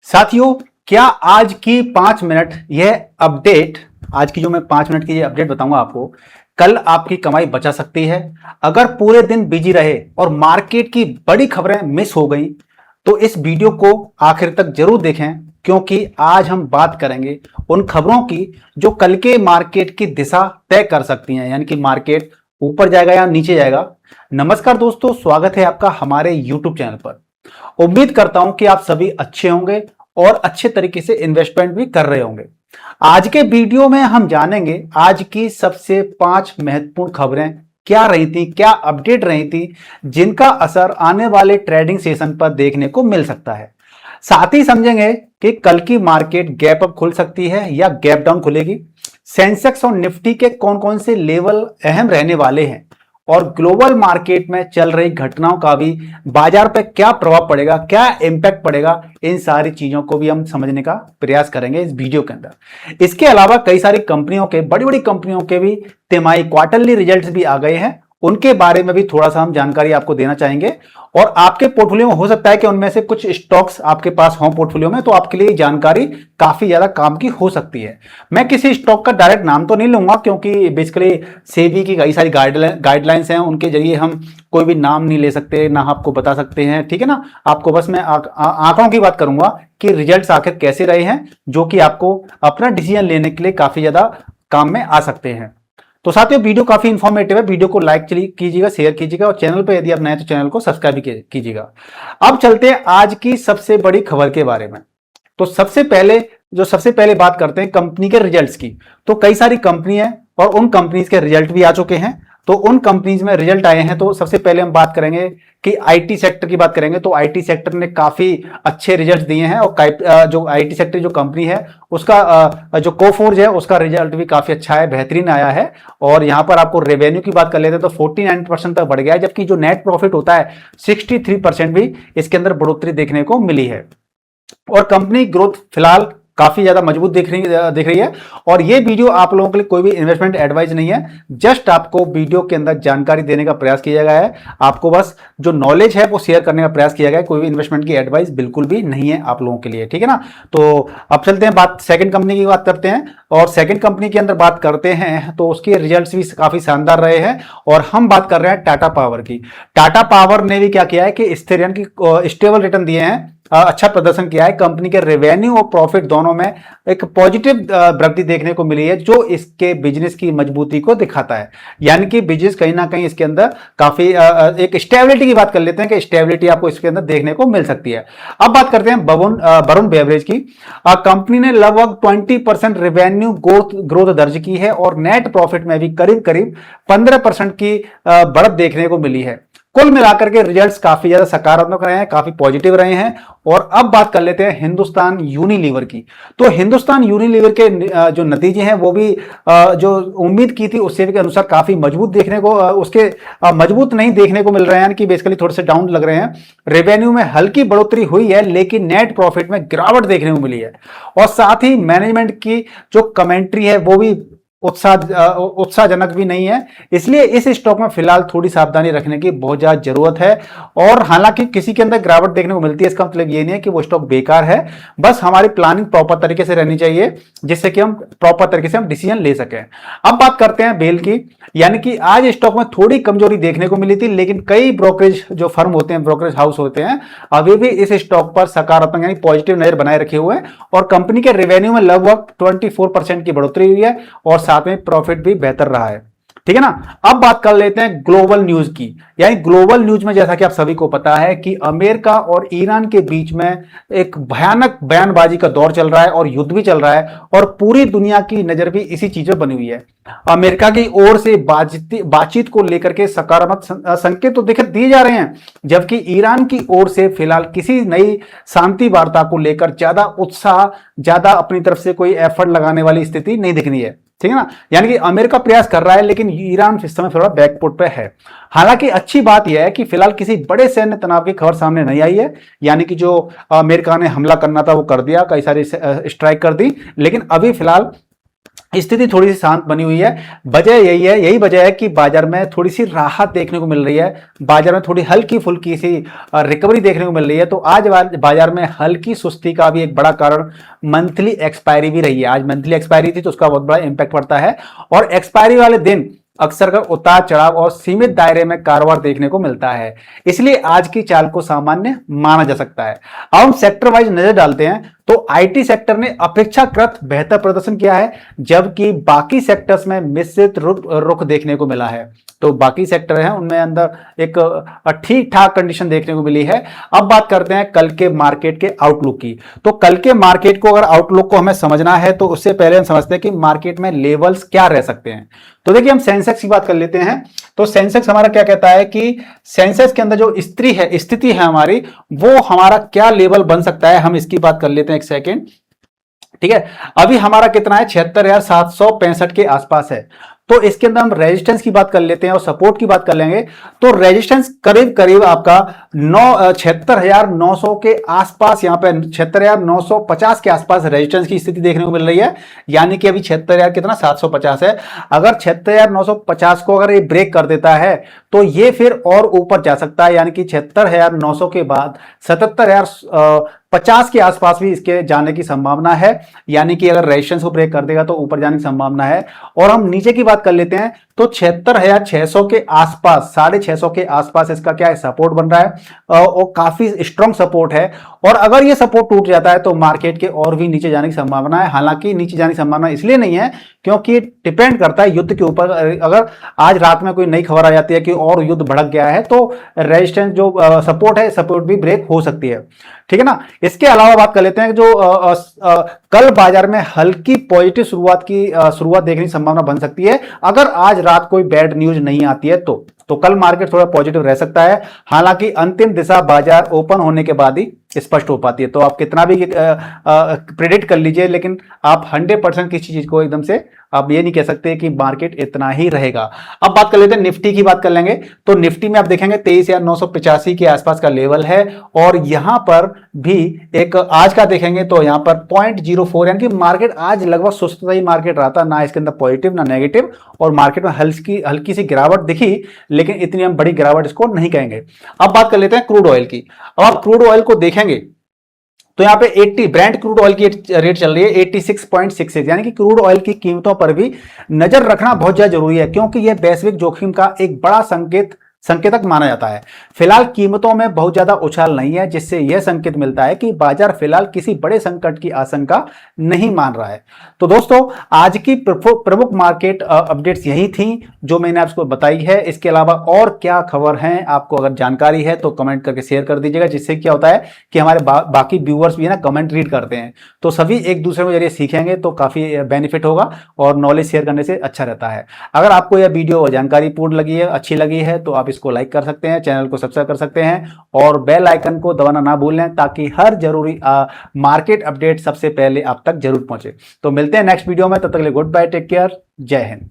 साथियों, क्या आज की 5 मिनट यह अपडेट, आज की जो मैं 5 मिनट की ये अपडेट बताऊंगा आपको, कल आपकी कमाई बचा सकती है। अगर पूरे दिन बिजी रहे और मार्केट की बड़ी खबरें मिस हो गई तो इस वीडियो को आखिर तक जरूर देखें, क्योंकि आज हम बात करेंगे उन खबरों की जो कल के मार्केट की दिशा तय कर सकती हैं, यानी कि मार्केट ऊपर जाएगा या नीचे जाएगा। नमस्कार दोस्तों, स्वागत है आपका हमारे यूट्यूब चैनल पर। उम्मीद करता हूं कि आप सभी अच्छे होंगे और अच्छे तरीके से इन्वेस्टमेंट भी कर रहे होंगे। आज के वीडियो में हम जानेंगे आज की सबसे 5 महत्वपूर्ण खबरें क्या रही थी, क्या अपडेट रही थी, जिनका असर आने वाले ट्रेडिंग सेशन पर देखने को मिल सकता है। साथ ही समझेंगे कि कल की मार्केट गैप अप खुल सकती है या गैप डाउन खुलेगी। सेंसेक्स और निफ्टी के कौन कौन से लेवल अहम रहने वाले हैं और ग्लोबल मार्केट में चल रही घटनाओं का भी बाजार पर क्या प्रभाव पड़ेगा, क्या इंपैक्ट पड़ेगा, इन सारी चीजों को भी हम समझने का प्रयास करेंगे इस वीडियो के अंदर। इसके अलावा कई सारी कंपनियों के, बड़ी बड़ी कंपनियों के भी तिमाही क्वार्टरली रिजल्ट्स भी आ गए हैं, उनके बारे में भी थोड़ा सा हम जानकारी आपको देना चाहेंगे। और आपके पोर्टफोलियो में हो सकता है कि उनमें से कुछ स्टॉक्स आपके पास हों पोर्टफोलियो में, तो आपके लिए जानकारी काफी ज्यादा काम की हो सकती है। मैं किसी स्टॉक का डायरेक्ट नाम तो नहीं लूंगा, क्योंकि बेसिकली सेबी की कई सारी गाइडलाइंस हैं, उनके जरिए हम कोई भी नाम नहीं ले सकते, ना आपको बता सकते हैं, ठीक है ना। आपको बस मैं आंकड़ों की बात करूंगा कि रिजल्ट्स आखिर कैसे रहे हैं, जो कि आपको अपना डिसीजन लेने के लिए काफी ज्यादा काम में आ सकते हैं। तो साथियों, वीडियो काफी इंफॉर्मेटिव है, वीडियो को लाइक कीजिएगा, शेयर कीजिएगा और चैनल पर यदि आप नए तो चैनल को सब्सक्राइब भी कीजिएगा। अब चलते हैं आज की सबसे बड़ी खबर के बारे में। तो सबसे पहले बात करते हैं कंपनी के रिजल्ट्स की। तो कई सारी कंपनी है और उन कंपनीज के रिजल्ट भी आ चुके हैं। तो उन कंपनीज में रिजल्ट आए हैं, तो सबसे पहले हम बात करेंगे कि आईटी सेक्टर की बात करेंगे। तो आईटी सेक्टर ने काफी अच्छे रिजल्ट दिए हैं और जो आईटी सेक्टर जो कंपनी है उसका जो कोफोर्ज है उसका रिजल्ट भी काफी अच्छा है, बेहतरीन आया है। और यहां पर आपको रेवेन्यू की बात कर लेते हैं तो 49% तक बढ़ गया है, जबकि जो नेट प्रॉफिट होता है 63% भी इसके अंदर बढ़ोतरी देखने को मिली है। और कंपनी ग्रोथ फिलहाल काफी ज्यादा मजबूत दिख रही है। और ये वीडियो आप लोगों के लिए कोई भी इन्वेस्टमेंट एडवाइस नहीं है, जस्ट आपको वीडियो के अंदर जानकारी देने का प्रयास किया गया है। आपको बस जो नॉलेज है वो शेयर करने का प्रयास किया गया है, कोई भी इन्वेस्टमेंट की एडवाइस बिल्कुल भी नहीं है आप लोगों के लिए, ठीक है ना। तो अब चलते हैं बात सेकंड कंपनी की बात करते हैं। और सेकंड कंपनी के अंदर बात करते हैं तो उसके रिजल्ट्स भी काफी शानदार रहे हैं। और हम बात कर रहे हैं टाटा पावर की। टाटा पावर ने भी क्या किया है कि स्थिर यानी कि स्टेबल रिटर्न दिए हैं, अच्छा प्रदर्शन किया है। कंपनी के रेवेन्यू और प्रॉफिट दोनों में एक पॉजिटिव वृद्धि देखने को मिली है, जो इसके बिजनेस की मजबूती को दिखाता है। यानी कि बिजनेस कहीं ना कहीं इसके अंदर काफी एक स्टेबिलिटी की बात कर लेते हैं कि स्टेबिलिटी आपको इसके अंदर देखने को मिल सकती है। अब बात करते हैं वरुण बेवरेज की। कंपनी ने लगभग 20% रेवेन्यू ग्रोथ दर्ज की है और नेट प्रॉफिट में भी करीब करीब 15% की बढ़त देखने को मिली है। कुल मिलाकर के रिजल्ट्स काफी ज्यादा सकारात्मक रहे हैं, काफी पॉजिटिव रहे हैं। और अब बात कर लेते हैं हिंदुस्तान यूनिलीवर की। तो हिंदुस्तान यूनिलीवर के जो नतीजे हैं वो भी जो उम्मीद की थी उससे के अनुसार काफी मजबूत देखने को उसके मजबूत नहीं देखने को मिल रहे हैं, यानी कि बेसिकली थोड़े से डाउन लग रहे हैं। रेवेन्यू में हल्की बढ़ोतरी हुई है, लेकिन नेट प्रॉफिट में गिरावट देखने को मिली है। और साथ ही मैनेजमेंट की जो कमेंट्री है वो भी उत्साहजनक भी नहीं है। इसलिए इस स्टॉक में फिलहाल थोड़ी सावधानी रखने की बहुत ज्यादा जरूरत है। और हालांकि किसी के अंदर गिरावट देखने को मिलती है, इसका मतलब ये नहीं है कि वो स्टॉक बेकार है, बस हमारी प्लानिंग प्रॉपर तरीके से रहनी चाहिए, जिससे कि हम प्रॉपर तरीके से हम डिसीजन ले सकें। अब बात करते हैं बेल की। यानी कि आज स्टॉक में थोड़ी कमजोरी देखने को मिली थी, लेकिन कई ब्रोकरेज जो फर्म होते हैं, ब्रोकरेज हाउस होते हैं, अभी भी इस स्टॉक पर सकारात्मक यानी पॉजिटिव नजर बनाए रखे हुए हैं। और कंपनी के रेवेन्यू में लगभग 24% की बढ़ोतरी हुई है और साथ में प्रॉफिट भी बेहतर रहा है, ठीक है ना। अब बात कर लेते हैं ग्लोबल न्यूज की। यानी ग्लोबल न्यूज में जैसा कि आप सभी को पता है कि अमेरिका और ईरान के बीच में एक भयानक बयानबाजी का दौर चल रहा है और युद्ध भी चल रहा है, और पूरी दुनिया की नजर भी इसी चीज पर बनी हुई है। अमेरिका की ओर से बातचीत को लेकर के सकारात्मक संकेत तो दिए जा रहे हैं, जबकि ईरान की ओर से फिलहाल किसी नई शांति वार्ता को लेकर ज्यादा अपनी तरफ से कोई एफर्ट लगाने वाली स्थिति नहीं दिख रही है, ठीक है ना। यानी कि अमेरिका प्रयास कर रहा है, लेकिन ईरान इस समय थोड़ा बैकफुट पे है। हालांकि अच्छी बात यह है कि फिलहाल किसी बड़े सैन्य तनाव की खबर सामने नहीं आई है। यानी कि जो अमेरिका ने हमला करना था वो कर दिया, कई सारी स्ट्राइक कर दी, लेकिन अभी फिलहाल स्थिति थोड़ी सी शांत बनी हुई है। वजह यही है, यही वजह है कि बाजार में थोड़ी सी राहत देखने को मिल रही है, बाजार में थोड़ी हल्की फुल्की सी रिकवरी देखने को मिल रही है। तो आज बाजार में हल्की सुस्ती का भी एक बड़ा कारण मंथली एक्सपायरी भी रही है। आज मंथली एक्सपायरी थी तो उसका बहुत बड़ा इंपैक्ट पड़ता है, और एक्सपायरी वाले दिन अक्सर कर उतार चढ़ाव और सीमित दायरे में कारोबार देखने को मिलता है, इसलिए आज की चाल को सामान्य माना जा सकता है। अब हम सेक्टर वाइज नजर डालते हैं तो आईटी सेक्टर ने अपेक्षाकृत बेहतर प्रदर्शन किया है, जबकि बाकी सेक्टर्स में मिश्रित रुख देखने को मिला है। तो बाकी सेक्टर हैं उनमें अंदर एक ठीक ठाक कंडीशन देखने को मिली है। अब बात करते हैं कल के मार्केट के आउटलुक की। तो कल के मार्केट को, अगर आउटलुक को हमें समझना है तो उससे पहले हम समझते हैं कि मार्केट में लेवल्स क्या रह सकते हैं। तो देखिए, हम सेंसेक्स की बात कर लेते हैं। तो सेंसेक्स हमारा क्या कहता है कि सेंसेक्स के अंदर जो स्थिति है हमारी, वो हमारा क्या लेवल बन सकता है, हम इसकी बात कर लेते हैं एक सेकेंड। ठीक है, अभी हमारा कितना है, 76,765 के आसपास है। तो इसके अंदर हम रेजिस्टेंस की बात कर लेते हैं और सपोर्ट की बात कर लेंगे। तो रेजिस्टेंस करीब करीब आपका 76,900 के आसपास, यहां पे 76,950 के आसपास रेजिस्टेंस की स्थिति देखने को मिल रही है। यानी कि अभी 76,000 कितना, 750 है। अगर 76,950 को अगर ये ब्रेक कर देता है तो ये फिर और ऊपर जा सकता है, यानी कि 76,900 के बाद 77,050 के आसपास भी इसके जाने की संभावना है। यानी कि अगर रेजिस्टेंस को ब्रेक कर देगा तो ऊपर जाने की संभावना है। और हम नीचे की बात कर लेते हैं तो 76,600 के आसपास, 650 के आसपास इसका क्या है, सपोर्ट बन रहा है, और काफी स्ट्रॉन्ग सपोर्ट है। और अगर ये सपोर्ट टूट जाता है तो मार्केट के और भी नीचे जाने की संभावना है। हालांकि नीचे जाने की संभावना इसलिए नहीं है क्योंकि डिपेंड करता है युद्ध के ऊपर। अगर आज रात में कोई नई खबर आ जाती है कि और युद्ध भड़क गया है तो रेजिस्टेंस जो सपोर्ट है, सपोर्ट भी ब्रेक हो सकती है। ठीक है ना। इसके अलावा बात कर लेते हैं जो कल बाजार में हल्की पॉजिटिव शुरुआत देखने की संभावना बन सकती है, अगर आज रात कोई बैड न्यूज नहीं आती है तो कल मार्केट थोड़ा पॉजिटिव रह सकता है। हालांकि अंतिम दिशा बाजार ओपन होने के बाद ही स्पष्ट हो पाती है। तो आप कितना भी प्रेडिक्ट कर लीजिए, लेकिन आप 100% किसी चीज को एकदम से आप ये नहीं कह सकते कि मार्केट इतना ही रहेगा। अब बात कर लेते हैं निफ्टी की, बात कर लेंगे। तो निफ्टी में आप देखेंगे 23,985 के आसपास का लेवल है, और यहां पर भी एक आज का देखेंगे तो यहां पर 0.04, यानी कि मार्केट आज लगभग सुस्त ही मार्केट रहा था, ना इसके अंदर पॉजिटिव ना नेगेटिव, और मार्केट में हल्की सी गिरावट दिखी, लेकिन इतनी हम बड़ी गिरावट इसको नहीं कहेंगे। अब बात कर लेते हैं क्रूड ऑयल की। अब आप क्रूड ऑयल को देखेंगे तो यहां पे 80 ब्रेंट क्रूड ऑयल की रेट चल रही है 86.66, यानी कि क्रूड ऑयल की कीमतों पर भी नजर रखना बहुत ज्यादा जरूरी है, क्योंकि यह वैश्विक जोखिम का एक बड़ा संकेतक माना जाता है। फिलहाल कीमतों में बहुत ज्यादा उछाल नहीं है, जिससे यह संकेत मिलता है कि बाजार फिलहाल किसी बड़े संकट की आशंका नहीं मान रहा है। तो दोस्तों, आज की प्रमुख मार्केट अपडेट्स यही थी जो मैंने आपको बताई है। इसके अलावा और क्या खबर है, आपको अगर जानकारी है तो कमेंट करके शेयर कर दीजिएगा, जिससे क्या होता है कि हमारे बाकी व्यूअर्स भी है ना कमेंट रीड करते हैं, तो सभी एक दूसरे के जरिए सीखेंगे तो काफी बेनिफिट होगा, और नॉलेज शेयर करने से अच्छा रहता है। अगर आपको यह वीडियो जानकारी पूर्ण लगी है, अच्छी लगी है, तो आप इसको लाइक कर सकते हैं, चैनल को सब्सक्राइब कर सकते हैं, और बेल आइकन को दबाना ना भूलें, ताकि हर जरूरी मार्केट अपडेट सबसे पहले आप तक जरूर पहुंचे। तो मिलते हैं नेक्स्ट वीडियो में, तब तक के लिए गुड बाय, टेक केयर, जय हिंद।